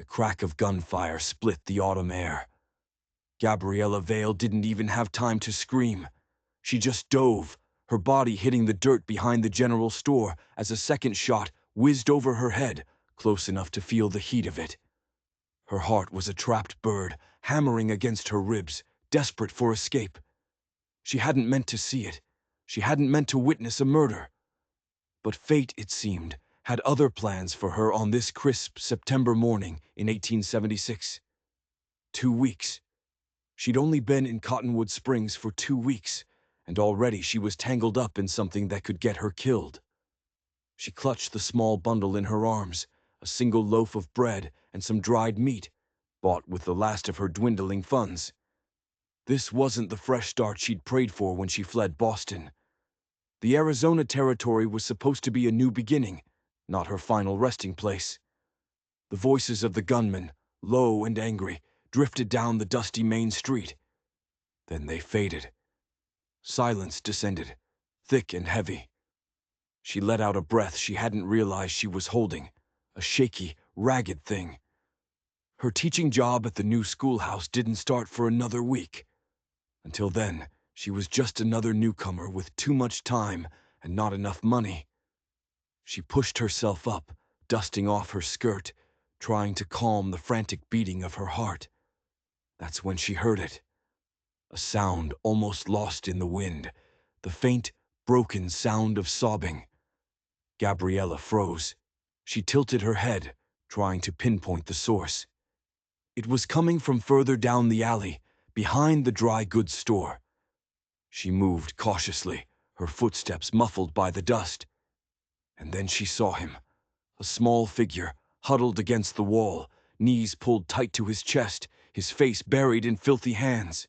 The crack of gunfire split the autumn air. Gabriella Vale didn't even have time to scream. She just dove, her body hitting the dirt behind the general store as a second shot whizzed over her head, close enough to feel the heat of it. Her heart was a trapped bird, hammering against her ribs, desperate for escape. She hadn't meant to see it. She hadn't meant to witness a murder. But fate, it seemed, had other plans for her on this crisp September morning in 1876. 2 weeks. She'd only been in Cottonwood Springs for 2 weeks, and already she was tangled up in something that could get her killed. She clutched the small bundle in her arms, a single loaf of bread and some dried meat, bought with the last of her dwindling funds. This wasn't the fresh start she'd prayed for when she fled Boston. The Arizona Territory was supposed to be a new beginning, not her final resting place. The voices of the gunmen, low and angry, drifted down the dusty main street. Then they faded. Silence descended, thick and heavy. She let out a breath she hadn't realized she was holding, a shaky, ragged thing. Her teaching job at the new schoolhouse didn't start for another week. Until then, she was just another newcomer with too much time and not enough money. She pushed herself up, dusting off her skirt, trying to calm the frantic beating of her heart. That's when she heard it. A sound almost lost in the wind, the faint, broken sound of sobbing. Gabriella froze. She tilted her head, trying to pinpoint the source. It was coming from further down the alley, behind the dry goods store. She moved cautiously, her footsteps muffled by the dust. And then she saw him, a small figure, huddled against the wall, knees pulled tight to his chest, his face buried in filthy hands.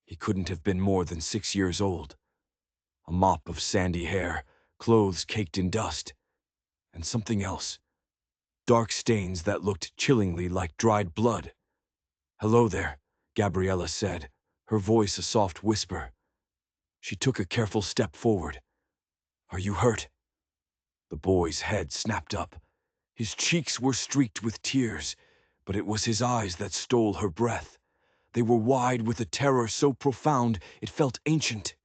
He couldn't have been more than 6 years old. A mop of sandy hair, clothes caked in dust, and something else. Dark stains that looked chillingly like dried blood. "Hello there," Gabriella said, her voice a soft whisper. She took a careful step forward. "Are you hurt?" The boy's head snapped up. His cheeks were streaked with tears, but it was his eyes that stole her breath. They were wide with a terror so profound it felt ancient.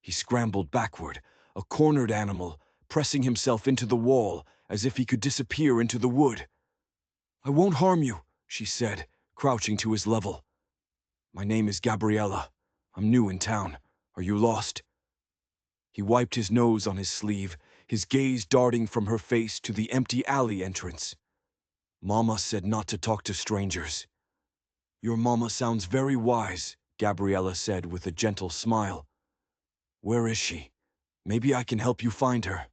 He scrambled backward, a cornered animal, pressing himself into the wall as if he could disappear into the wood. "I won't harm you," she said, crouching to his level. "My name is Gabriella. I'm new in town. Are you lost?" He wiped his nose on his sleeve, his gaze darting from her face to the empty alley entrance. "Mama said not to talk to strangers." "Your mama sounds very wise," Gabriella said with a gentle smile. "Where is she? Maybe I can help you find her."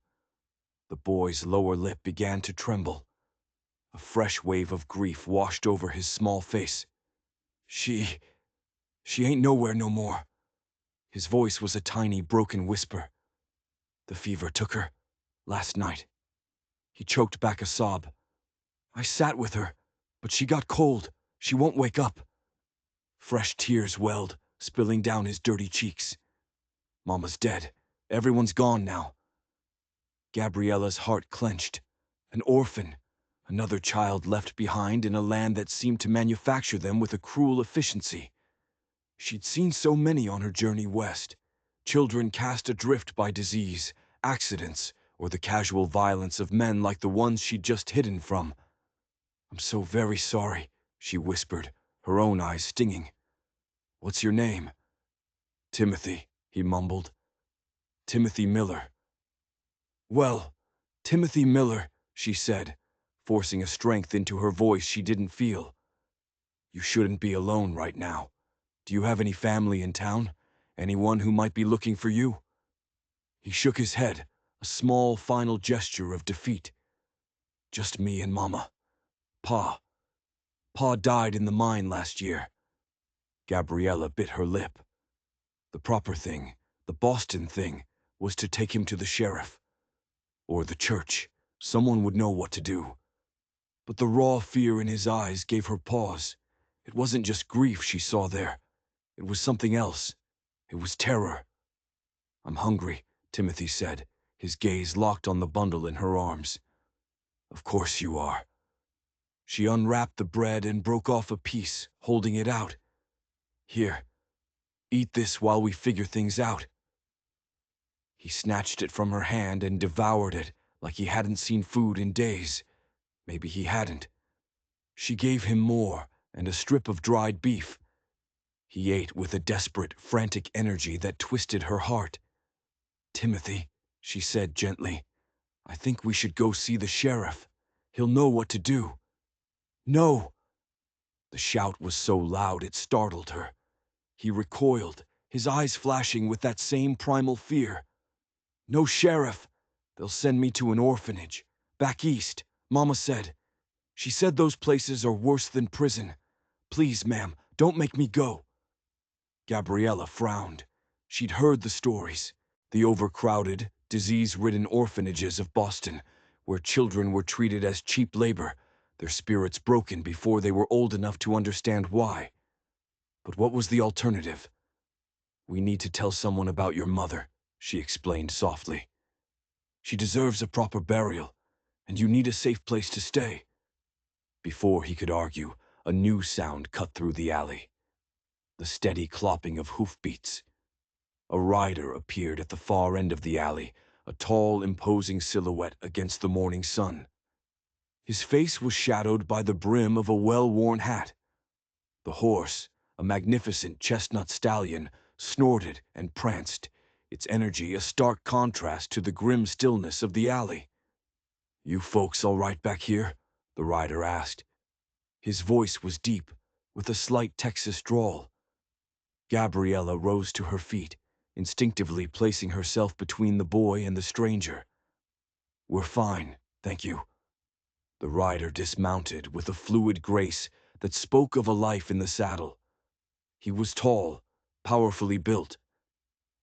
The boy's lower lip began to tremble. A fresh wave of grief washed over his small face. She ain't nowhere no more." His voice was a tiny, broken whisper. "The fever took her last night." He choked back a sob. "I sat with her, but she got cold. She won't wake up." Fresh tears welled, spilling down his dirty cheeks. "Mama's dead. Everyone's gone now." Gabriella's heart clenched. An orphan, another child left behind in a land that seemed to manufacture them with a cruel efficiency. She'd seen so many on her journey west, children cast adrift by disease, accidents, or the casual violence of men like the ones she'd just hidden from. "I'm so very sorry," she whispered, her own eyes stinging. "What's your name?" "Timothy," he mumbled. "Timothy Miller." "Well, Timothy Miller," she said, forcing a strength into her voice she didn't feel. "You shouldn't be alone right now. Do you have any family in town? Anyone who might be looking for you?" He shook his head, a small final gesture of defeat. "Just me and Mama. Pa died in the mine last year." Gabriella bit her lip. The proper thing, the Boston thing, was to take him to the sheriff. Or the church. Someone would know what to do. But the raw fear in his eyes gave her pause. It wasn't just grief she saw there. It was something else. It was terror. "I'm hungry," Timothy said, his gaze locked on the bundle in her arms. "Of course you are." She unwrapped the bread and broke off a piece, holding it out. "Here, eat this while we figure things out." He snatched it from her hand and devoured it like he hadn't seen food in days. Maybe he hadn't. She gave him more and a strip of dried beef. He ate with a desperate, frantic energy that twisted her heart. "Timothy," she said gently, "I think we should go see the sheriff. He'll know what to do." "No!" The shout was so loud it startled her. He recoiled, his eyes flashing with that same primal fear. "No sheriff. They'll send me to an orphanage. Back east, Mama said. She said those places are worse than prison. Please, ma'am, don't make me go." Gabriella frowned. She'd heard the stories. The overcrowded, disease-ridden orphanages of Boston, where children were treated as cheap labor, their spirits broken before they were old enough to understand why. But what was the alternative? "We need to tell someone about your mother," she explained softly. "She deserves a proper burial, and you need a safe place to stay." Before he could argue, a new sound cut through the alley. The steady clopping of hoofbeats. A rider appeared at the far end of the alley, a tall, imposing silhouette against the morning sun. His face was shadowed by the brim of a well-worn hat. The horse, a magnificent chestnut stallion, snorted and pranced, its energy a stark contrast to the grim stillness of the alley. "You folks all right back here?" the rider asked. His voice was deep, with a slight Texas drawl. Gabriella rose to her feet, instinctively placing herself between the boy and the stranger. "We're fine, thank you." The rider dismounted with a fluid grace that spoke of a life in the saddle. He was tall, powerfully built.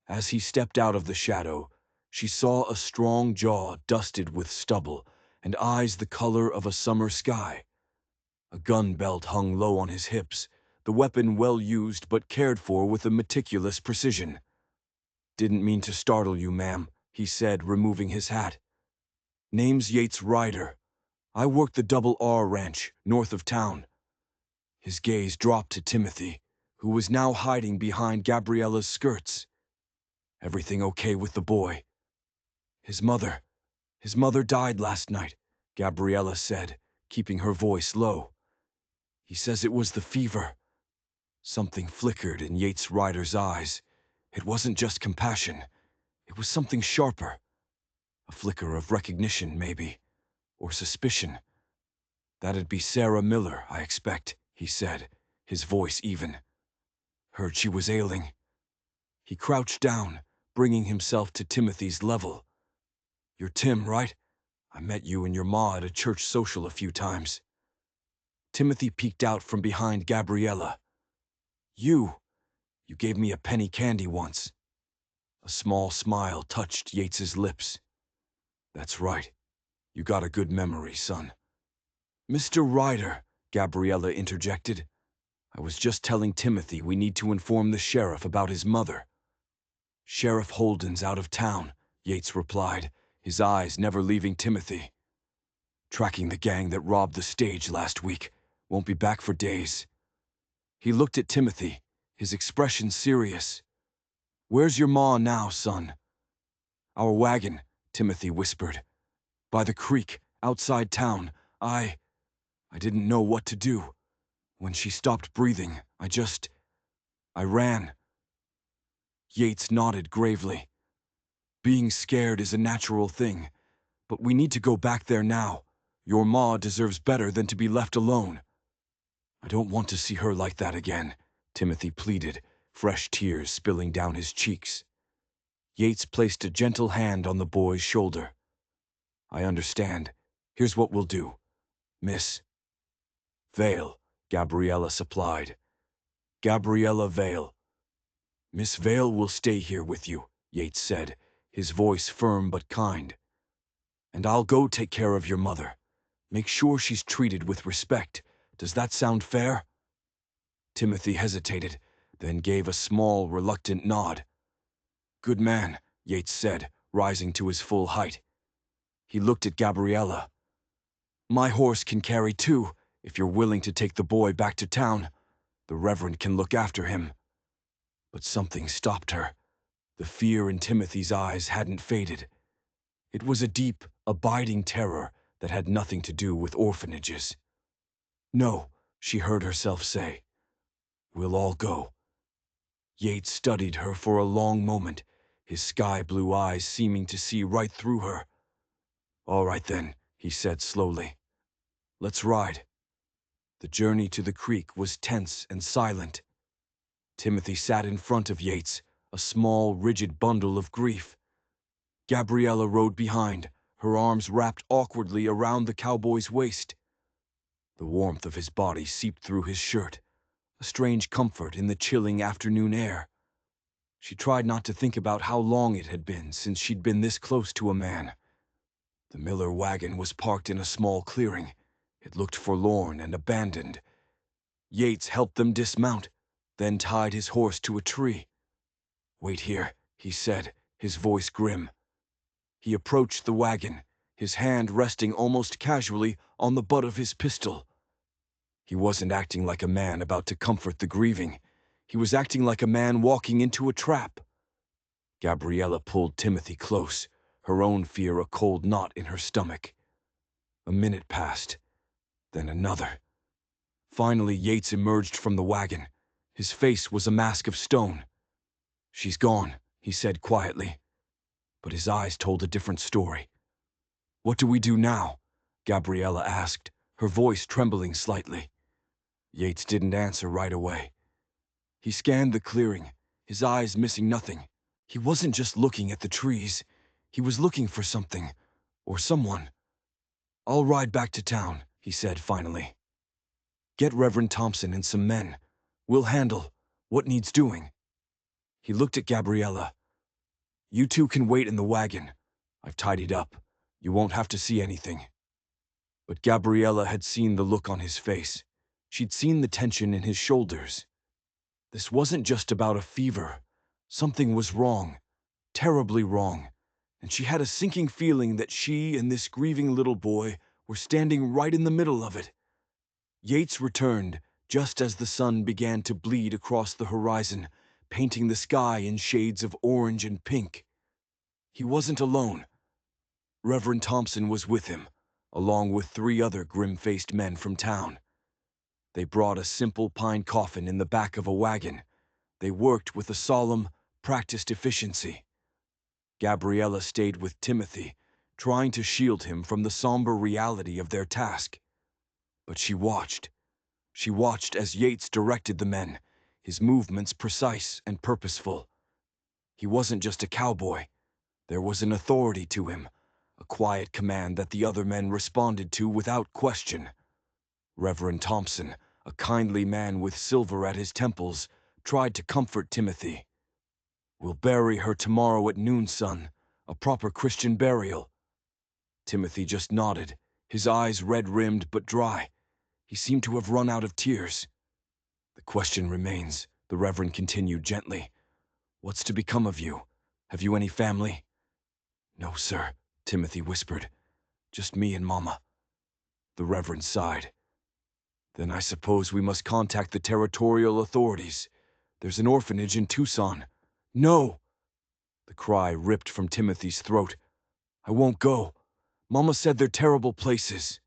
As he stepped out of the shadow, she saw a strong jaw dusted with stubble and eyes the color of a summer sky. A gun belt hung low on his hips, the weapon well used but cared for with a meticulous precision. "Didn't mean to startle you, ma'am," he said, removing his hat. "Name's Yates Ryder. I work the Double R Ranch, north of town." His gaze dropped to Timothy, who was now hiding behind Gabriella's skirts. "Everything okay with the boy?" His mother died last night," Gabriella said, keeping her voice low. "He says it was the fever." Something flickered in Yates Ryder's eyes. It wasn't just compassion. It was something sharper. A flicker of recognition, maybe. Or suspicion. "That'd be Sarah Miller, I expect," he said, his voice even. "Heard she was ailing." He crouched down, bringing himself to Timothy's level. "You're Tim, right? I met you and your ma at a church social a few times." Timothy peeked out from behind Gabriella. You gave me a penny candy once." A small smile touched Yates's lips. "That's right. You got a good memory, son." "Mr. Ryder," Gabriella interjected. "I was just telling Timothy we need to inform the sheriff about his mother." "Sheriff Holden's out of town," Yates replied, his eyes never leaving Timothy. "Tracking the gang that robbed the stage last week. Won't be back for days." He looked at Timothy, his expression serious. "Where's your ma now, son?" "Our wagon," Timothy whispered. "By the creek, outside town. I didn't know what to do. When she stopped breathing, I ran." Yates nodded gravely. "Being scared is a natural thing, but we need to go back there now. Your ma deserves better than to be left alone." "I don't want to see her like that again," Timothy pleaded, fresh tears spilling down his cheeks. Yates placed a gentle hand on the boy's shoulder. "I understand. Here's what we'll do. Miss Vale," Gabriella supplied. "Gabriella Vale." "Miss Vale will stay here with you," Yates said, his voice firm but kind. "And I'll go take care of your mother. Make sure she's treated with respect. Does that sound fair?" Timothy hesitated, then gave a small, reluctant nod. "Good man," Yates said, rising to his full height. He looked at Gabriella. "My horse can carry two," If you're willing to take the boy back to town, the Reverend can look after him." But something stopped her. The fear in Timothy's eyes hadn't faded. It was a deep, abiding terror that had nothing to do with orphanages. "No," she heard herself say. "We'll all go." Yates studied her for a long moment, his sky-blue eyes seeming to see right through her. "All right then," he said slowly. "Let's ride." The journey to the creek was tense and silent. Timothy sat in front of Yates, a small, rigid bundle of grief. Gabriella rode behind, her arms wrapped awkwardly around the cowboy's waist. The warmth of his body seeped through his shirt, a strange comfort in the chilling afternoon air. She tried not to think about how long it had been since she'd been this close to a man. The Miller wagon was parked in a small clearing. It looked forlorn and abandoned. Yates helped them dismount, then tied his horse to a tree. "Wait here," he said, his voice grim. He approached the wagon, his hand resting almost casually on the butt of his pistol. He wasn't acting like a man about to comfort the grieving. He was acting like a man walking into a trap. Gabriella pulled Timothy close, her own fear a cold knot in her stomach. A minute passed, then another. Finally, Yates emerged from the wagon. His face was a mask of stone. "She's gone," he said quietly. But his eyes told a different story. "What do we do now?" Gabriella asked, her voice trembling slightly. Yates didn't answer right away. He scanned the clearing, his eyes missing nothing. He wasn't just looking at the trees. He was looking for something, or someone. "I'll ride back to town," he said finally. "Get Reverend Thompson and some men. We'll handle what needs doing." He looked at Gabriella. "You two can wait in the wagon. I've tidied up. You won't have to see anything." But Gabriella had seen the look on his face. She'd seen the tension in his shoulders. This wasn't just about a fever. Something was wrong, terribly wrong, and she had a sinking feeling that she and this grieving little boy were standing right in the middle of it. Yates returned just as the sun began to bleed across the horizon, painting the sky in shades of orange and pink. He wasn't alone. Reverend Thompson was with him, along with 3 other grim-faced men from town. They brought a simple pine coffin in the back of a wagon. They worked with a solemn, practiced efficiency. Gabriella stayed with Timothy, trying to shield him from the somber reality of their task. But she watched. She watched as Yates directed the men, his movements precise and purposeful. He wasn't just a cowboy. There was an authority to him, a quiet command that the other men responded to without question. Reverend Thompson, a kindly man with silver at his temples, tried to comfort Timothy. "We'll bury her tomorrow at noon, son. A proper Christian burial." Timothy just nodded, his eyes red-rimmed but dry. He seemed to have run out of tears. "The question remains," the Reverend continued gently. "What's to become of you? Have you any family?" "No, sir," Timothy whispered. "Just me and Mama." The Reverend sighed. "Then I suppose we must contact the territorial authorities. There's an orphanage in Tucson." "No!" The cry ripped from Timothy's throat. "I won't go. Mama said they're terrible places."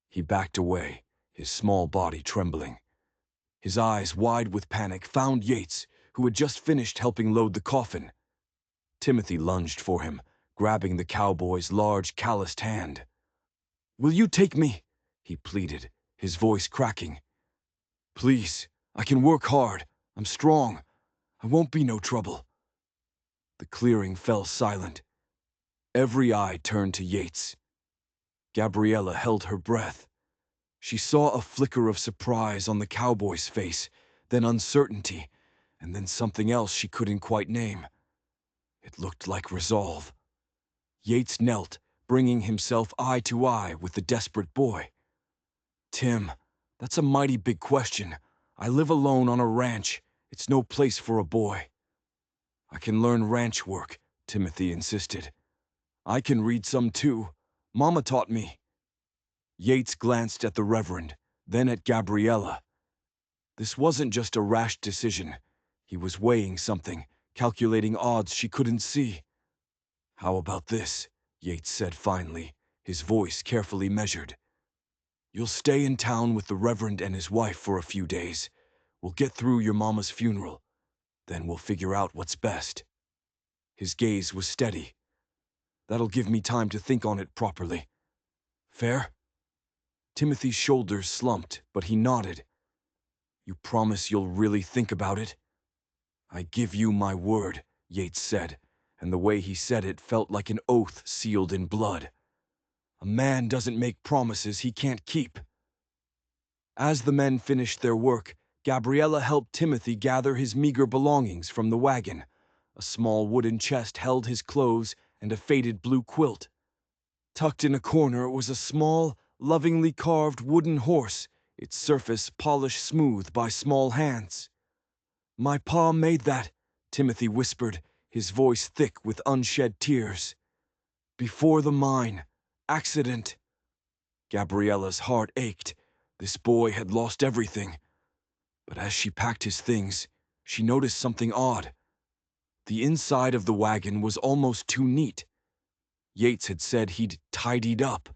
He backed away, his small body trembling. His eyes, wide with panic, found Yates, who had just finished helping load the coffin. Timothy lunged for him, grabbing the cowboy's large, calloused hand. "Will you take me?" he pleaded, his voice cracking. "Please, I can work hard. I'm strong. I won't be no trouble." The clearing fell silent. Every eye turned to Yates. Gabriella held her breath. She saw a flicker of surprise on the cowboy's face, then uncertainty, and then something else she couldn't quite name. It looked like resolve. Yates knelt, bringing himself eye to eye with the desperate boy. "Tim, that's a mighty big question. I live alone on a ranch. It's no place for a boy." "I can learn ranch work," Timothy insisted. "I can read some too. Mama taught me." Yates glanced at the Reverend, then at Gabriella. This wasn't just a rash decision. He was weighing something, calculating odds she couldn't see. "How about this?" Yates said finally, his voice carefully measured. "You'll stay in town with the Reverend and his wife for a few days. We'll get through your mama's funeral. Then we'll figure out what's best." His gaze was steady. "That'll give me time to think on it properly. Fair?" Timothy's shoulders slumped, but he nodded. "You promise you'll really think about it?" "I give you my word," Yates said, and the way he said it felt like an oath sealed in blood. A man doesn't make promises he can't keep. As the men finished their work, Gabriella helped Timothy gather his meager belongings from the wagon. A small wooden chest held his clothes and a faded blue quilt. Tucked in a corner was a small, lovingly carved wooden horse, its surface polished smooth by small hands. "My pa made that," Timothy whispered, his voice thick with unshed tears. "Before the mine. Accident." Gabriella's heart ached. This boy had lost everything. But as she packed his things, she noticed something odd. The inside of the wagon was almost too neat. Yates had said he'd tidied up,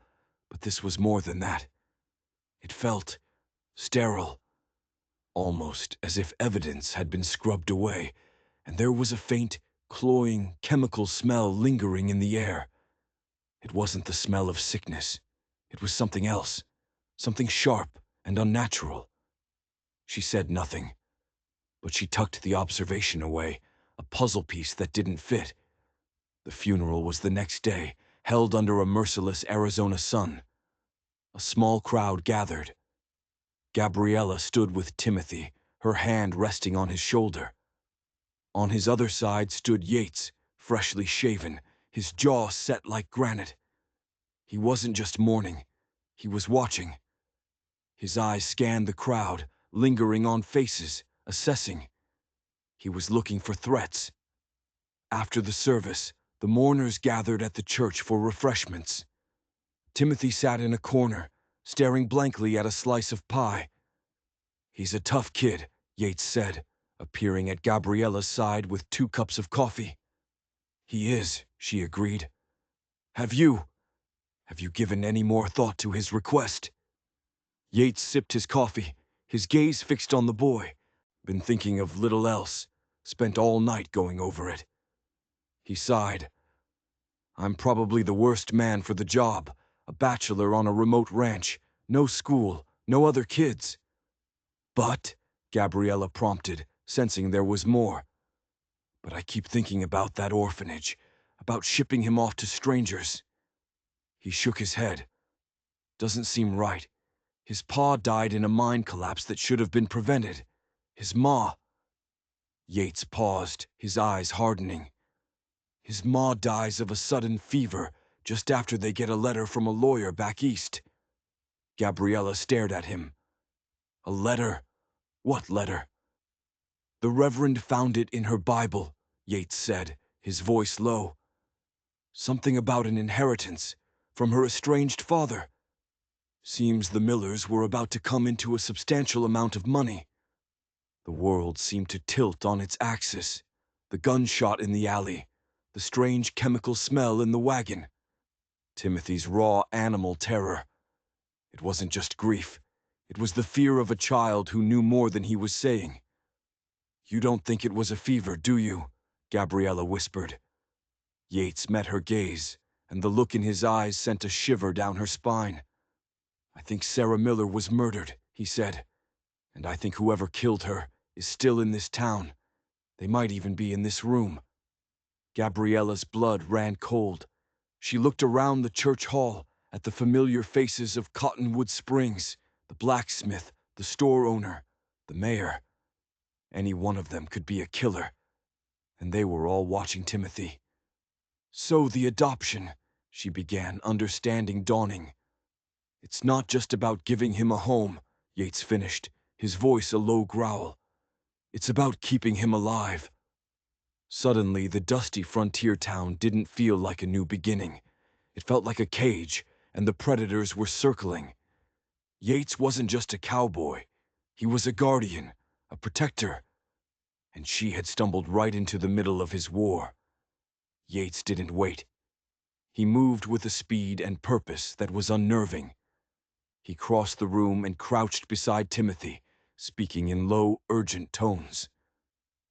but this was more than that. It felt sterile, almost as if evidence had been scrubbed away, and there was a faint, cloying, chemical smell lingering in the air. It wasn't the smell of sickness. It was something else, something sharp and unnatural. She said nothing, but she tucked the observation away, a puzzle piece that didn't fit. The funeral was the next day, held under a merciless Arizona sun. A small crowd gathered. Gabriella stood with Timothy, her hand resting on his shoulder. On his other side stood Yates, freshly shaven, his jaw set like granite. He wasn't just mourning, he was watching. His eyes scanned the crowd, lingering on faces, assessing. He was looking for threats. After the service, the mourners gathered at the church for refreshments. Timothy sat in a corner, staring blankly at a slice of pie. "He's a tough kid," Yates said, appearing at Gabriella's side with 2 cups of coffee. "He is," she agreed. Have you given any more thought to his request?" Yates sipped his coffee, his gaze fixed on the boy. "Been thinking of little else. Spent all night going over it." He sighed. "I'm probably the worst man for the job. A bachelor on a remote ranch, no school, no other kids." "But," Gabriella prompted, sensing there was more. "But I keep thinking about that orphanage, about shipping him off to strangers." He shook his head. "Doesn't seem right. His pa died in a mine collapse that should have been prevented. His ma—" Yates paused, his eyes hardening. "His ma dies of a sudden fever just after they get a letter from a lawyer back east." Gabriella stared at him. "A letter? What letter?" "The Reverend found it in her Bible," Yates said, his voice low. "Something about an inheritance from her estranged father. Seems the Millers were about to come into a substantial amount of money." The world seemed to tilt on its axis. The gunshot in the alley, the strange chemical smell in the wagon, Timothy's raw animal terror. It wasn't just grief. It was the fear of a child who knew more than he was saying. "You don't think it was a fever, do you?" Gabriella whispered. Yates met her gaze, and the look in his eyes sent a shiver down her spine. "I think Sarah Miller was murdered," he said. "And I think whoever killed her is still in this town. They might even be in this room." Gabriella's blood ran cold. She looked around the church hall, at the familiar faces of Cottonwood Springs, the blacksmith, the store owner, the mayor. Any one of them could be a killer, and they were all watching Timothy. "So the adoption," she began, understanding dawning. "It's not just about giving him a home," Yates finished, his voice a low growl. "It's about keeping him alive." Suddenly, the dusty frontier town didn't feel like a new beginning. It felt like a cage, and the predators were circling. Yates wasn't just a cowboy. He was a guardian, a protector, and she had stumbled right into the middle of his war. Yates didn't wait. He moved with a speed and purpose that was unnerving. He crossed the room and crouched beside Timothy, speaking in low, urgent tones.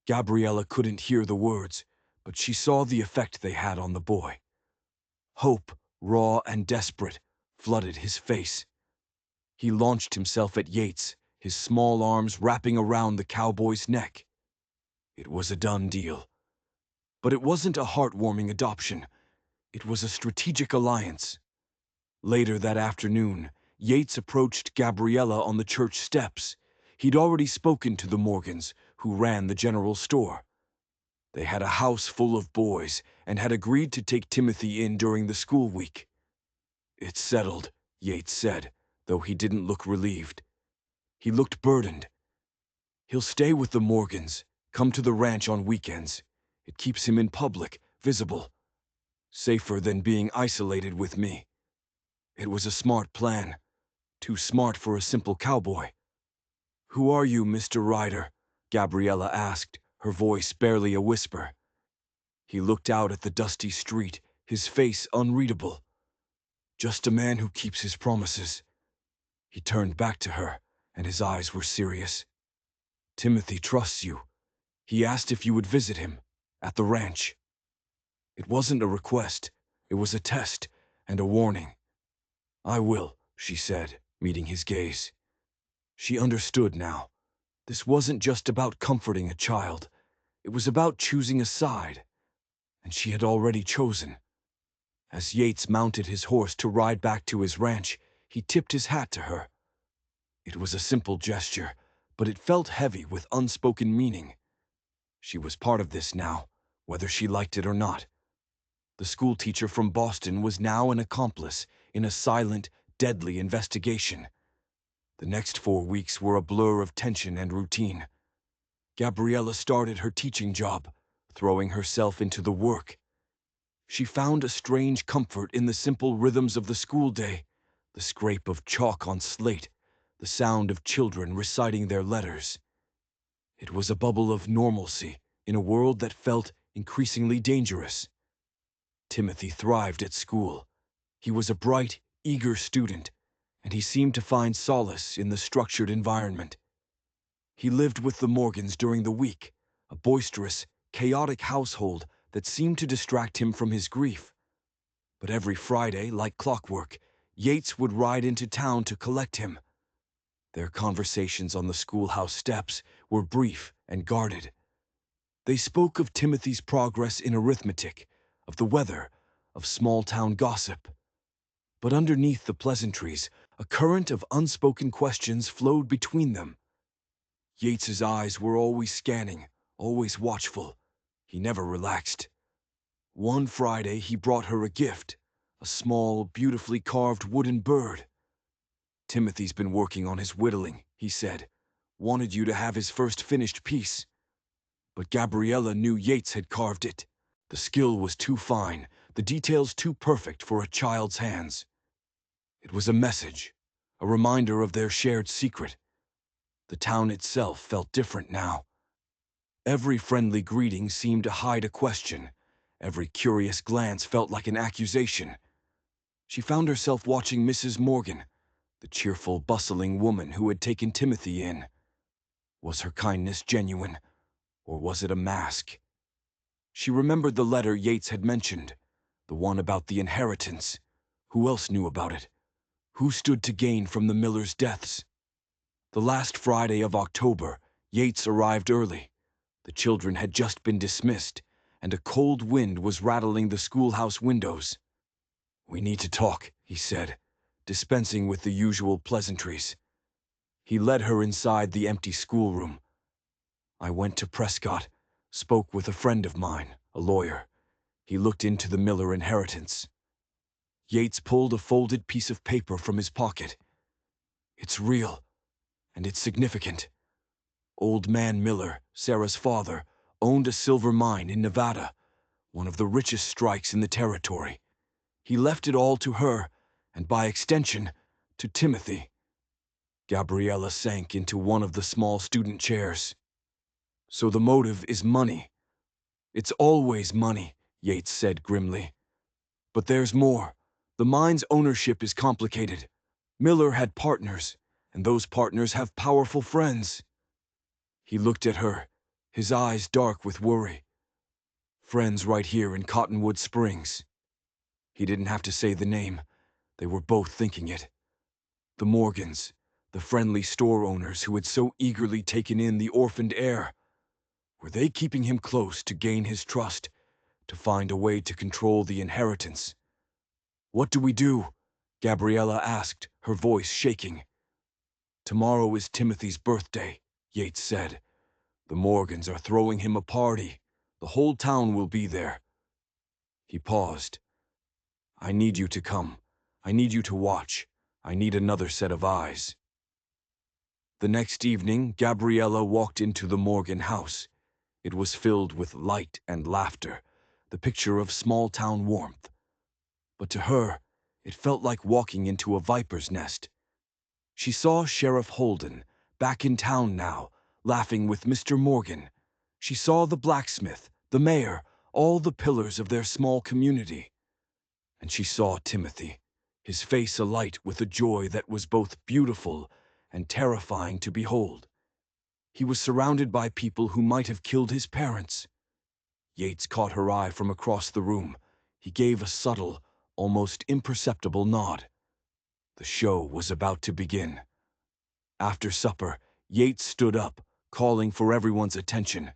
Gabriella couldn't hear the words, but she saw the effect they had on the boy. Hope, raw and desperate, flooded his face. He launched himself at Yates, his small arms wrapping around the cowboy's neck. It was a done deal. But it wasn't a heartwarming adoption. It was a strategic alliance. Later that afternoon, Yates approached Gabriella on the church steps. He'd already spoken to the Morgans, who ran the general store. They had a house full of boys and had agreed to take Timothy in during the school week. "It's settled," Yates said, though he didn't look relieved. He looked burdened. "He'll stay with the Morgans, come to the ranch on weekends. It keeps him in public, visible. Safer than being isolated with me." It was a smart plan. Too smart for a simple cowboy. "Who are you, Mr. Ryder?" Gabriella asked, her voice barely a whisper. He looked out at the dusty street, his face unreadable. "Just a man who keeps his promises." He turned back to her, and his eyes were serious. "Timothy trusts you. He asked if you would visit him, at the ranch." It wasn't a request, it was a test and a warning. "I will," she said, meeting his gaze. She understood now. This wasn't just about comforting a child. It was about choosing a side, and she had already chosen. As Yates mounted his horse to ride back to his ranch, he tipped his hat to her. It was a simple gesture, but it felt heavy with unspoken meaning. She was part of this now, whether she liked it or not. The schoolteacher from Boston was now an accomplice in a silent, deadly investigation. The next 4 weeks were a blur of tension and routine. Gabriella started her teaching job, throwing herself into the work. She found a strange comfort in the simple rhythms of the school day, the scrape of chalk on slate, the sound of children reciting their letters. It was a bubble of normalcy in a world that felt increasingly dangerous. Timothy thrived at school. He was a bright, eager student, and he seemed to find solace in the structured environment. He lived with the Morgans during the week, a boisterous, chaotic household that seemed to distract him from his grief. But every Friday, like clockwork, Yates would ride into town to collect him. Their conversations on the schoolhouse steps were brief and guarded. They spoke of Timothy's progress in arithmetic, of the weather, of small-town gossip. But underneath the pleasantries, a current of unspoken questions flowed between them. Yates's eyes were always scanning, always watchful. He never relaxed. One Friday he brought her a gift, a small, beautifully carved wooden bird. "Timothy's been working on his whittling," he said. "Wanted you to have his first finished piece." But Gabriella knew Yates had carved it. The skill was too fine, the details too perfect for a child's hands. It was a message, a reminder of their shared secret. The town itself felt different now. Every friendly greeting seemed to hide a question. Every curious glance felt like an accusation. She found herself watching Mrs. Morgan, the cheerful, bustling woman who had taken Timothy in. Was her kindness genuine, or was it a mask? She remembered the letter Yates had mentioned, the one about the inheritance. Who else knew about it? Who stood to gain from the Millers' deaths? The last Friday of October, Yates arrived early. The children had just been dismissed, and a cold wind was rattling the schoolhouse windows. "We need to talk," he said, dispensing with the usual pleasantries. He led her inside the empty schoolroom. "I went to Prescott, spoke with a friend of mine, a lawyer. He looked into the Miller inheritance." Yates pulled a folded piece of paper from his pocket. "It's real, and it's significant. Old Man Miller, Sarah's father, owned a silver mine in Nevada, one of the richest strikes in the territory. He left it all to her, and by extension, to Timothy. Gabriella sank into one of the small student chairs. So the motive is money. It's always money, Yates said grimly. But there's more. The mine's ownership is complicated. Miller had partners, and those partners have powerful friends. He looked at her, his eyes dark with worry. Friends right here in Cottonwood Springs. He didn't have to say the name. They were both thinking it. The Morgans, the friendly store owners who had so eagerly taken in the orphaned heir. Were they keeping him close to gain his trust, to find a way to control the inheritance? "What do we do?" Gabriella asked, her voice shaking. "Tomorrow is Timothy's birthday," Yates said. "The Morgans are throwing him a party. The whole town will be there." He paused. "I need you to come. I need you to watch. I need another set of eyes." The next evening, Gabriella walked into the Morgan house. It was filled with light and laughter, the picture of small-town warmth. But to her, it felt like walking into a viper's nest. She saw Sheriff Holden, back in town now, laughing with Mr. Morgan. She saw the blacksmith, the mayor, all the pillars of their small community. And she saw Timothy, his face alight with a joy that was both beautiful and terrifying to behold. He was surrounded by people who might have killed his parents. Yates caught her eye from across the room. He gave a subtle, almost imperceptible nod. The show was about to begin. After supper, Yates stood up, calling for everyone's attention.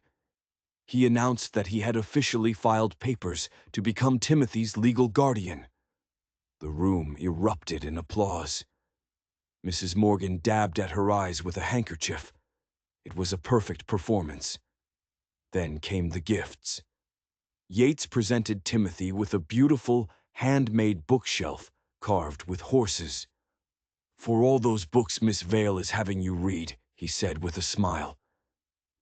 He announced that he had officially filed papers to become Timothy's legal guardian. The room erupted in applause. Mrs. Morgan dabbed at her eyes with a handkerchief. It was a perfect performance. Then came the gifts. Yates presented Timothy with a beautiful, handmade bookshelf carved with horses. "For all those books Miss Vale is having you read," he said with a smile.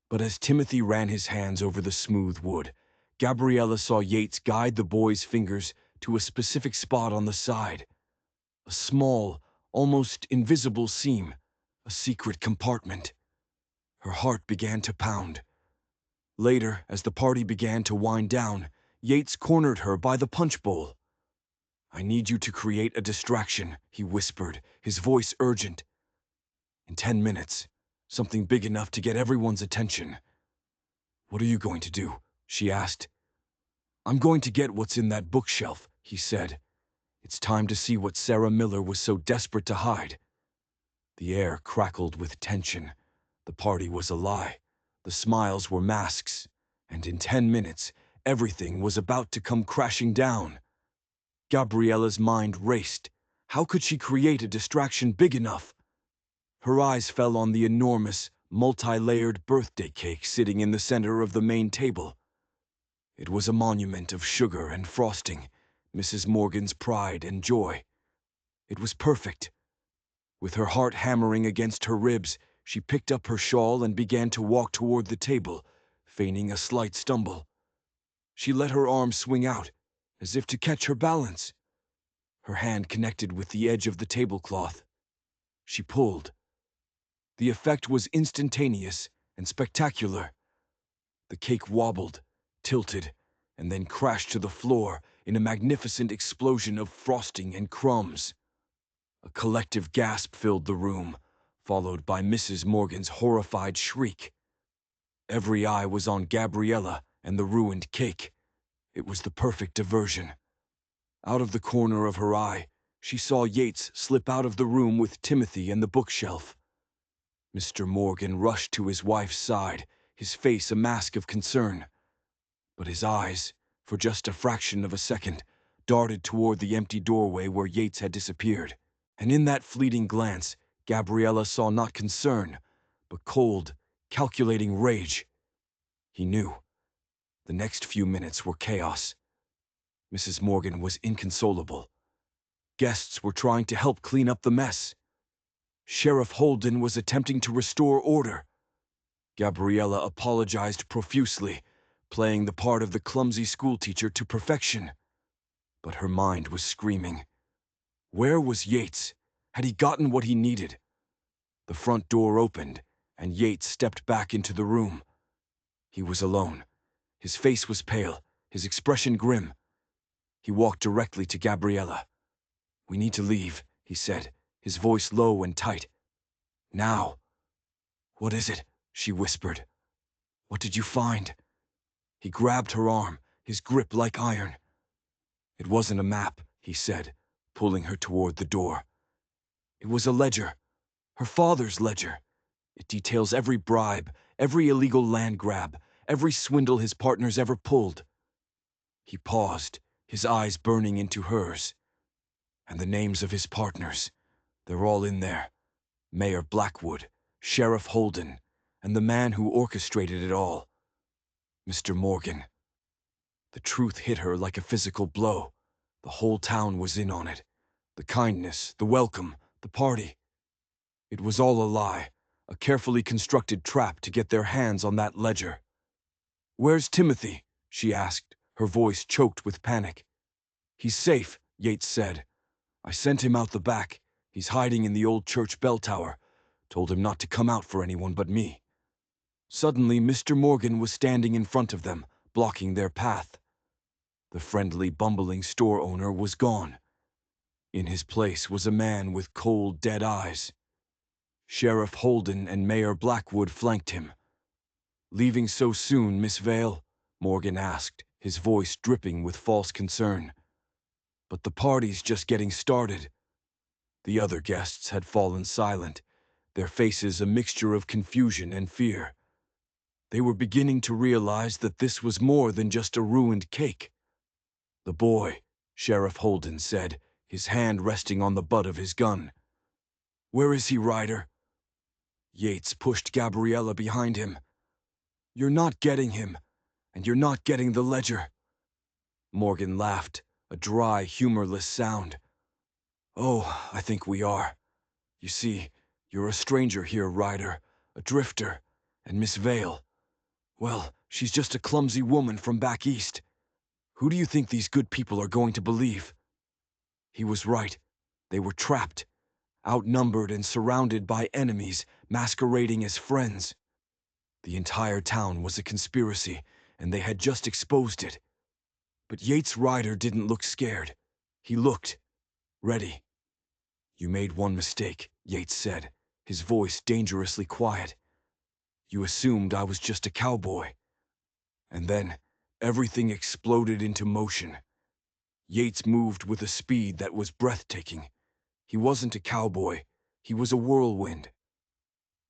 But as Timothy ran his hands over the smooth wood, Gabriella saw Yates guide the boy's fingers to a specific spot on the side. A small, almost invisible seam, a secret compartment. Her heart began to pound. Later, as the party began to wind down, Yates cornered her by the punch bowl. "I need you to create a distraction," he whispered, his voice urgent. "In 10 minutes, something big enough to get everyone's attention." "What are you going to do?" she asked. "I'm going to get what's in that bookshelf," he said. "It's time to see what Sarah Miller was so desperate to hide." The air crackled with tension. The party was a lie. The smiles were masks. And in 10 minutes, everything was about to come crashing down. Gabriella's mind raced. How could she create a distraction big enough? Her eyes fell on the enormous, multi-layered birthday cake sitting in the center of the main table. It was a monument of sugar and frosting, Mrs. Morgan's pride and joy. It was perfect. With her heart hammering against her ribs, she picked up her shawl and began to walk toward the table, feigning a slight stumble. She let her arm swing out, as if to catch her balance. Her hand connected with the edge of the tablecloth. She pulled. The effect was instantaneous and spectacular. The cake wobbled, tilted, and then crashed to the floor in a magnificent explosion of frosting and crumbs. A collective gasp filled the room, followed by Mrs. Morgan's horrified shriek. Every eye was on Gabriella and the ruined cake. It was the perfect diversion. Out of the corner of her eye, she saw Yates slip out of the room with Timothy and the bookshelf. Mr. Morgan rushed to his wife's side, his face a mask of concern. But his eyes, for just a fraction of a second, darted toward the empty doorway where Yates had disappeared. And in that fleeting glance, Gabriella saw not concern, but cold, calculating rage. He knew. The next few minutes were chaos. Mrs. Morgan was inconsolable. Guests were trying to help clean up the mess. Sheriff Holden was attempting to restore order. Gabriella apologized profusely, playing the part of the clumsy schoolteacher to perfection. But her mind was screaming. Where was Yates? Had he gotten what he needed? The front door opened, and Yates stepped back into the room. He was alone. His face was pale, his expression grim. He walked directly to Gabriella. "We need to leave," he said, his voice low and tight. "Now." "What is it?" she whispered. "What did you find?" He grabbed her arm, his grip like iron. "It wasn't a map," he said, pulling her toward the door. "It was a ledger. Her father's ledger. It details every bribe, every illegal land grab, every swindle his partners ever pulled." He paused, his eyes burning into hers. "And the names of his partners, they're all in there. Mayor Blackwood, Sheriff Holden, and the man who orchestrated it all, Mr. Morgan." The truth hit her like a physical blow. The whole town was in on it. The kindness, the welcome, the party. It was all a lie, a carefully constructed trap to get their hands on that ledger. "Where's Timothy?" she asked, her voice choked with panic. "He's safe," Yates said. "I sent him out the back. He's hiding in the old church bell tower. Told him not to come out for anyone but me." Suddenly, Mr. Morgan was standing in front of them, blocking their path. The friendly, bumbling store owner was gone. In his place was a man with cold, dead eyes. Sheriff Holden and Mayor Blackwood flanked him. "Leaving so soon, Miss Vale?" Morgan asked, his voice dripping with false concern. "But the party's just getting started." The other guests had fallen silent, their faces a mixture of confusion and fear. They were beginning to realize that this was more than just a ruined cake. "The boy," Sheriff Holden said, his hand resting on the butt of his gun. "Where is he, Ryder?" Yates pushed Gabriella behind him. "You're not getting him, and you're not getting the ledger." Morgan laughed, a dry, humorless sound. "Oh, I think we are. You see, you're a stranger here, Ryder, a drifter, and Miss Vale, well, she's just a clumsy woman from back east. Who do you think these good people are going to believe?" He was right. They were trapped, outnumbered and surrounded by enemies masquerading as friends. The entire town was a conspiracy, and they had just exposed it. But Yates Ryder didn't look scared. He looked ready. "You made one mistake," Yates said, his voice dangerously quiet. "You assumed I was just a cowboy." And then everything exploded into motion. Yates moved with a speed that was breathtaking. He wasn't a cowboy. He was a whirlwind.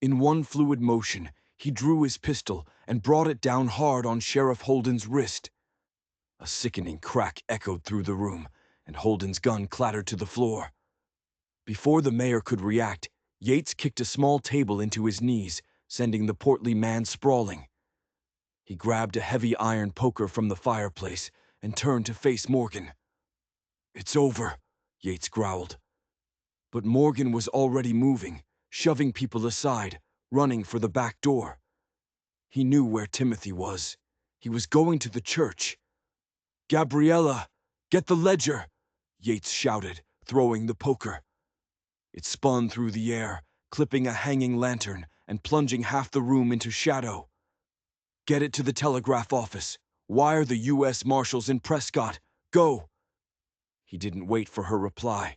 In one fluid motion, he drew his pistol and brought it down hard on Sheriff Holden's wrist. A sickening crack echoed through the room, and Holden's gun clattered to the floor. Before the mayor could react, Yates kicked a small table into his knees, sending the portly man sprawling. He grabbed a heavy iron poker from the fireplace and turned to face Morgan. "It's over," Yates growled. But Morgan was already moving, shoving people aside, running for the back door. He knew where Timothy was. He was going to the church. "Gabriella, get the ledger!" Yates shouted, throwing the poker. It spun through the air, clipping a hanging lantern and plunging half the room into shadow. "Get it to the telegraph office. Wire the U.S. Marshals in Prescott. Go!" He didn't wait for her reply.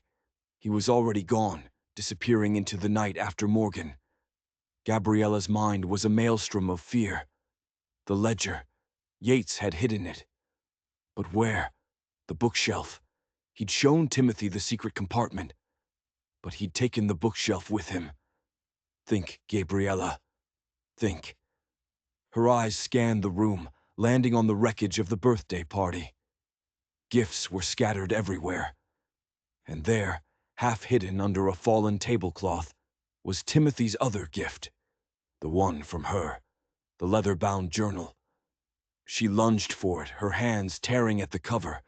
He was already gone, disappearing into the night after Morgan. Gabriella's mind was a maelstrom of fear. The ledger. Yates had hidden it. But where? The bookshelf. He'd shown Timothy the secret compartment. But he'd taken the bookshelf with him. Think, Gabriella. Think. Her eyes scanned the room, landing on the wreckage of the birthday party. Gifts were scattered everywhere. And there, half hidden under a fallen tablecloth, was Timothy's other gift. The one from her. The leather-bound journal. She lunged for it, her hands tearing at the cover.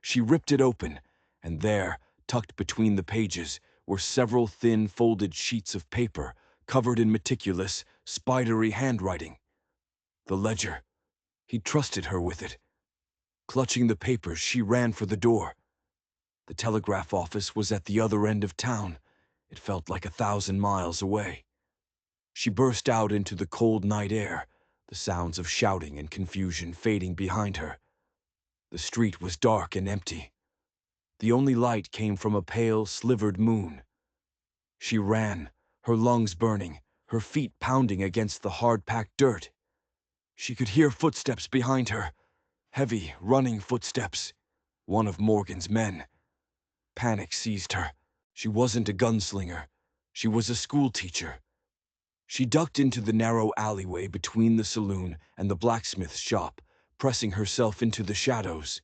She ripped it open, and there, tucked between the pages, were several thin folded sheets of paper covered in meticulous, spidery handwriting. The ledger. He trusted her with it. Clutching the papers, she ran for the door. The telegraph office was at the other end of town. It felt like 1,000 miles away. She burst out into the cold night air, the sounds of shouting and confusion fading behind her. The street was dark and empty. The only light came from a pale, slivered moon. She ran, her lungs burning, her feet pounding against the hard-packed dirt. She could hear footsteps behind her, heavy, running footsteps. One of Morgan's men. Panic seized her. She wasn't a gunslinger. She was a schoolteacher. She ducked into the narrow alleyway between the saloon and the blacksmith's shop, pressing herself into the shadows.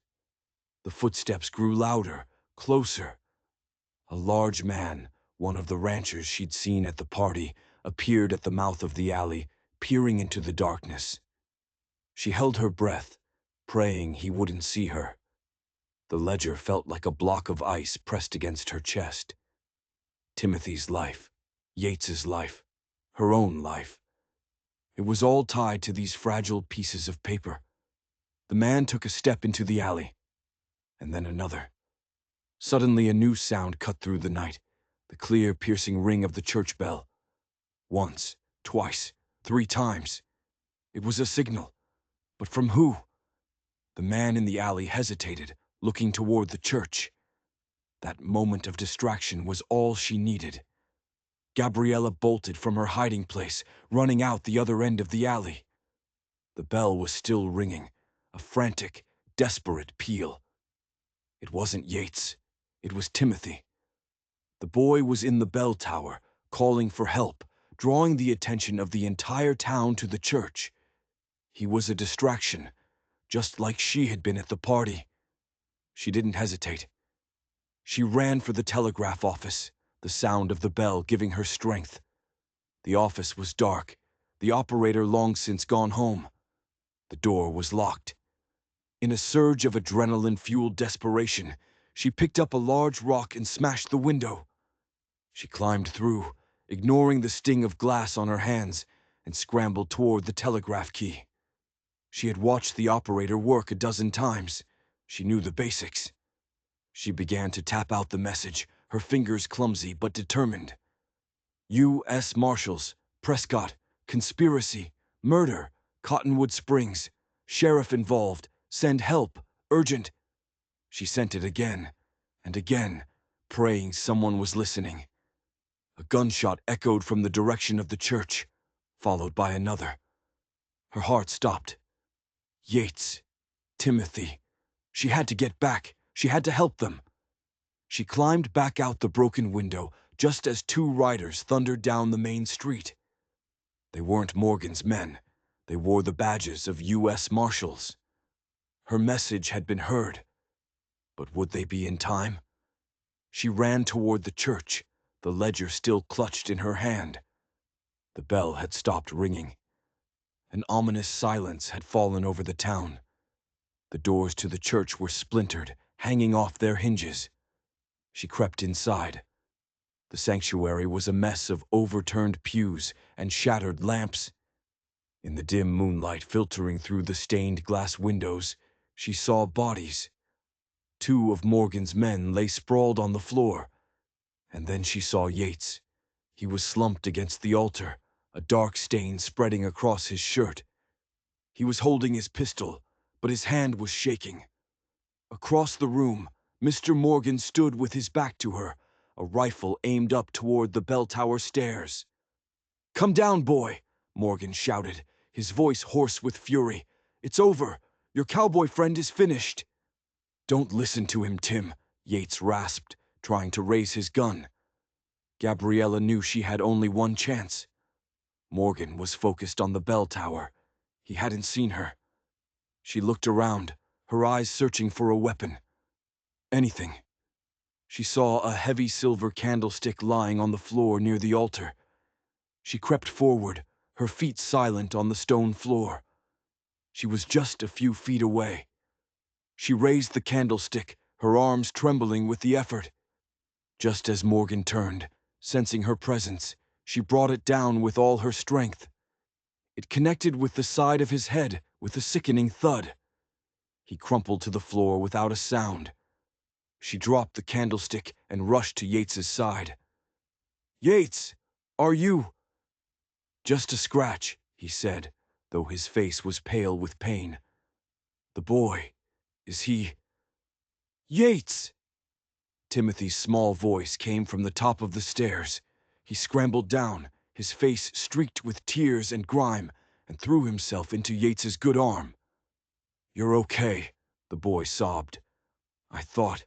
The footsteps grew louder, closer. A large man, one of the ranchers she'd seen at the party, appeared at the mouth of the alley, peering into the darkness. She held her breath, praying he wouldn't see her. The ledger felt like a block of ice pressed against her chest. Timothy's life, Yates's life, her own life. It was all tied to these fragile pieces of paper. The man took a step into the alley, and then another. Suddenly a new sound cut through the night, the clear, piercing ring of the church bell. Once, twice, 3 times. It was a signal. But from who? The man in the alley hesitated, looking toward the church. That moment of distraction was all she needed. Gabriella bolted from her hiding place, running out the other end of the alley. The bell was still ringing, a frantic, desperate peal. It wasn't Yates. It was Timothy. The boy was in the bell tower, calling for help, drawing the attention of the entire town to the church. He was a distraction, just like she had been at the party. She didn't hesitate. She ran for the telegraph office, the sound of the bell giving her strength. The office was dark, the operator long since gone home. The door was locked. In a surge of adrenaline-fueled desperation, she picked up a large rock and smashed the window. She climbed through, ignoring the sting of glass on her hands, and scrambled toward the telegraph key. She had watched the operator work a dozen times. She knew the basics. She began to tap out the message, her fingers clumsy but determined. U.S. Marshals, Prescott, conspiracy, murder, Cottonwood Springs, sheriff involved, send help, urgent. She sent it again and again, praying someone was listening. A gunshot echoed from the direction of the church, followed by another. Her heart stopped. Yates, Timothy. She had to get back. She had to help them. She climbed back out the broken window just as 2 riders thundered down the main street. They weren't Morgan's men. They wore the badges of U.S. Marshals. Her message had been heard. But would they be in time? She ran toward the church, the ledger still clutched in her hand. The bell had stopped ringing. An ominous silence had fallen over the town. The doors to the church were splintered, hanging off their hinges. She crept inside. The sanctuary was a mess of overturned pews and shattered lamps. In the dim moonlight filtering through the stained glass windows, she saw bodies. 2 of Morgan's men lay sprawled on the floor. And then she saw Yates. He was slumped against the altar, a dark stain spreading across his shirt. He was holding his pistol, but his hand was shaking. Across the room, Mr. Morgan stood with his back to her, a rifle aimed up toward the bell tower stairs. "Come down, boy," Morgan shouted, his voice hoarse with fury. "It's over. Your cowboy friend is finished." "Don't listen to him, Tim," Yates rasped, trying to raise his gun. Gabriella knew she had only one chance. Morgan was focused on the bell tower. He hadn't seen her. She looked around, her eyes searching for a weapon. Anything. She saw a heavy silver candlestick lying on the floor near the altar. She crept forward, her feet silent on the stone floor. She was just a few feet away. She raised the candlestick, her arms trembling with the effort. Just as Morgan turned, sensing her presence, she brought it down with all her strength. It connected with the side of his head with a sickening thud. He crumpled to the floor without a sound. She dropped the candlestick and rushed to Yates's side. "Yates, are you—" Just a scratch, he said, though his face was pale with pain. The boy, is he... Yates! Timothy's small voice came from the top of the stairs. He scrambled down, his face streaked with tears and grime, and threw himself into Yates's good arm. "You're okay," the boy sobbed. "I thought..."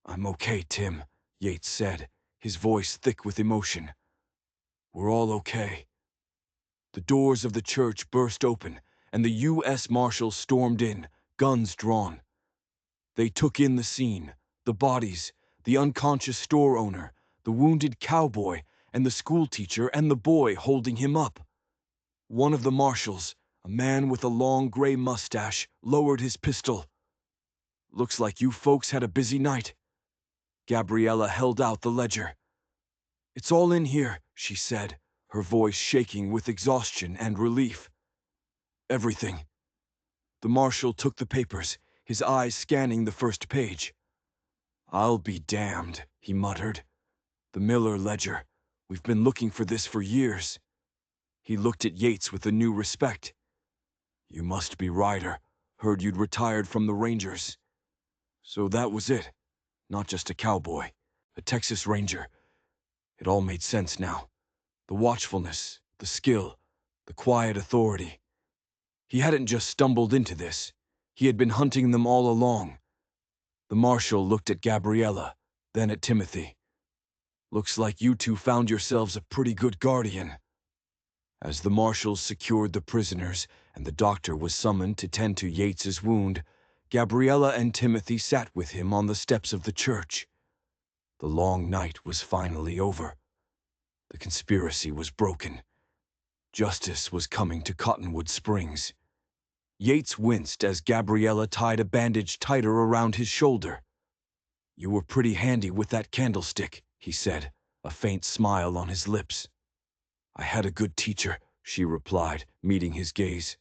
"I'm okay, Tim," Yates said, his voice thick with emotion. "We're all okay." The doors of the church burst open, and the U.S. Marshals stormed in, guns drawn. They took in the scene, the bodies, the unconscious store owner, the wounded cowboy, and the schoolteacher and the boy holding him up. One of the marshals, a man with a long gray mustache, lowered his pistol. "Looks like you folks had a busy night." Gabriella held out the ledger. "It's all in here," she said, her voice shaking with exhaustion and relief. "Everything." The marshal took the papers, his eyes scanning the first page. "I'll be damned," he muttered. "The Miller ledger. We've been looking for this for years." He looked at Yates with a new respect. "You must be Ryder. Heard you'd retired from the Rangers." So that was it. Not just a cowboy, a Texas Ranger. It all made sense now. The watchfulness, the skill, the quiet authority. He hadn't just stumbled into this. He had been hunting them all along. The marshal looked at Gabriella, then at Timothy. "Looks like you two found yourselves a pretty good guardian." As the marshals secured the prisoners and the doctor was summoned to tend to Yates's wound, Gabriella and Timothy sat with him on the steps of the church. The long night was finally over. The conspiracy was broken. Justice was coming to Cottonwood Springs. Yates winced as Gabriella tied a bandage tighter around his shoulder. "You were pretty handy with that candlestick," he said, a faint smile on his lips. "I had a good teacher," she replied, meeting his gaze.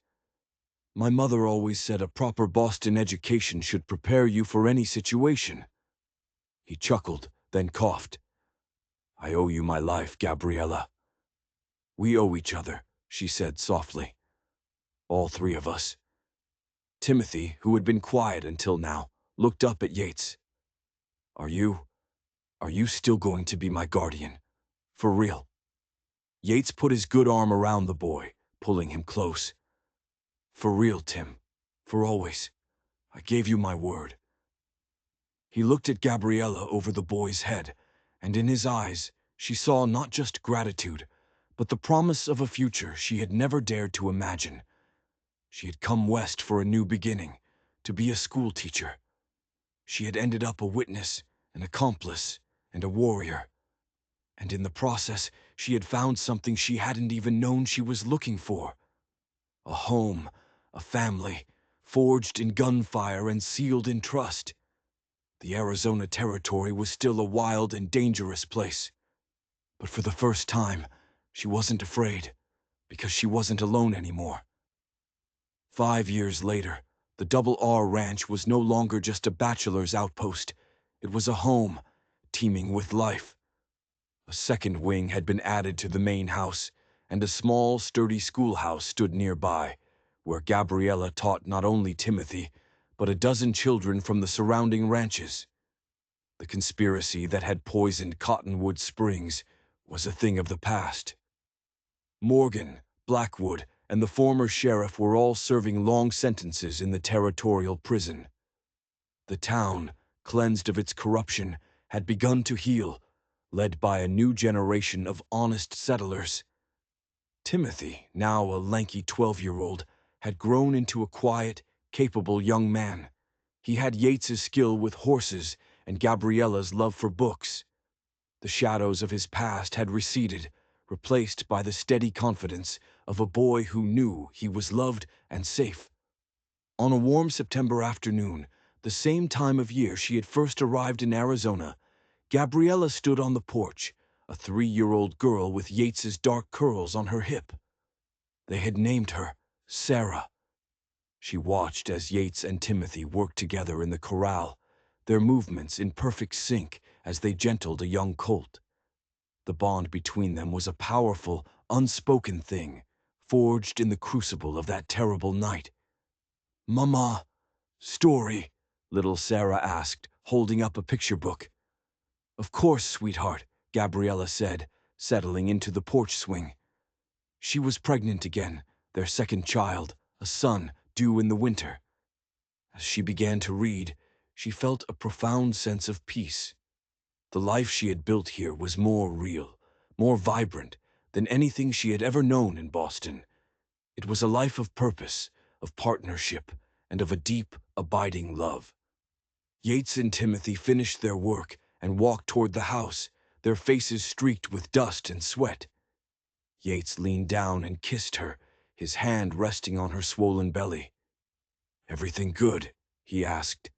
"My mother always said a proper Boston education should prepare you for any situation." He chuckled, then coughed. "I owe you my life, Gabriella." "We owe each other," she said softly. "All three of us." Timothy, who had been quiet until now, looked up at Yates. Are you still going to be my guardian? For real?" Yates put his good arm around the boy, pulling him close. "For real, Tim. For always. I gave you my word." He looked at Gabriella over the boy's head, and in his eyes she saw not just gratitude, but the promise of a future she had never dared to imagine. She had come west for a new beginning, to be a schoolteacher. She had ended up a witness, an accomplice, and a warrior. And in the process, she had found something she hadn't even known she was looking for. A home, a family, forged in gunfire and sealed in trust. The Arizona Territory was still a wild and dangerous place. But for the first time, she wasn't afraid, because she wasn't alone anymore. 5 years later, the Double R Ranch was no longer just a bachelor's outpost. It was a home, teeming with life. A second wing had been added to the main house, and a small, sturdy schoolhouse stood nearby, where Gabriella taught not only Timothy, but a dozen children from the surrounding ranches. The conspiracy that had poisoned Cottonwood Springs was a thing of the past. Morgan, Blackwood, and the former sheriff were all serving long sentences in the territorial prison. The town, cleansed of its corruption, had begun to heal, led by a new generation of honest settlers. Timothy, now a lanky 12-year-old, had grown into a quiet, capable young man. He had Yates's skill with horses and Gabriella's love for books. The shadows of his past had receded, replaced by the steady confidence of a boy who knew he was loved and safe. On a warm September afternoon, the same time of year she had first arrived in Arizona, Gabriella stood on the porch, a 3-year-old girl with Yates's dark curls on her hip. They had named her Sarah. She watched as Yates and Timothy worked together in the corral, their movements in perfect sync as they gentled a young colt. The bond between them was a powerful, unspoken thing, forged in the crucible of that terrible night. "Mama, story?" little Sarah asked, holding up a picture book. "Of course, sweetheart," Gabriella said, settling into the porch swing. She was pregnant again, their second child, a son, due in the winter. As she began to read, she felt a profound sense of peace. The life she had built here was more real, more vibrant than anything she had ever known in Boston. It was a life of purpose, of partnership, and of a deep, abiding love. Yates and Timothy finished their work and walked toward the house, their faces streaked with dust and sweat. Yates leaned down and kissed her, his hand resting on her swollen belly. "Everything good?" he asked.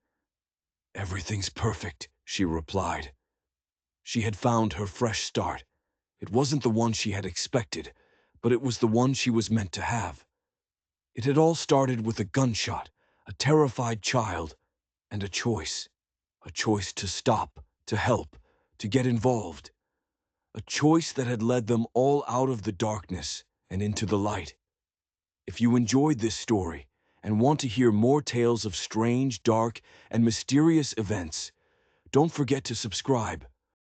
"Everything's perfect," she replied. She had found her fresh start. It wasn't the one she had expected, but it was the one she was meant to have. It had all started with a gunshot, a terrified child, and a choice. A choice to stop, to help, to get involved. A choice that had led them all out of the darkness and into the light. If you enjoyed this story and want to hear more tales of strange, dark, and mysterious events, don't forget to subscribe.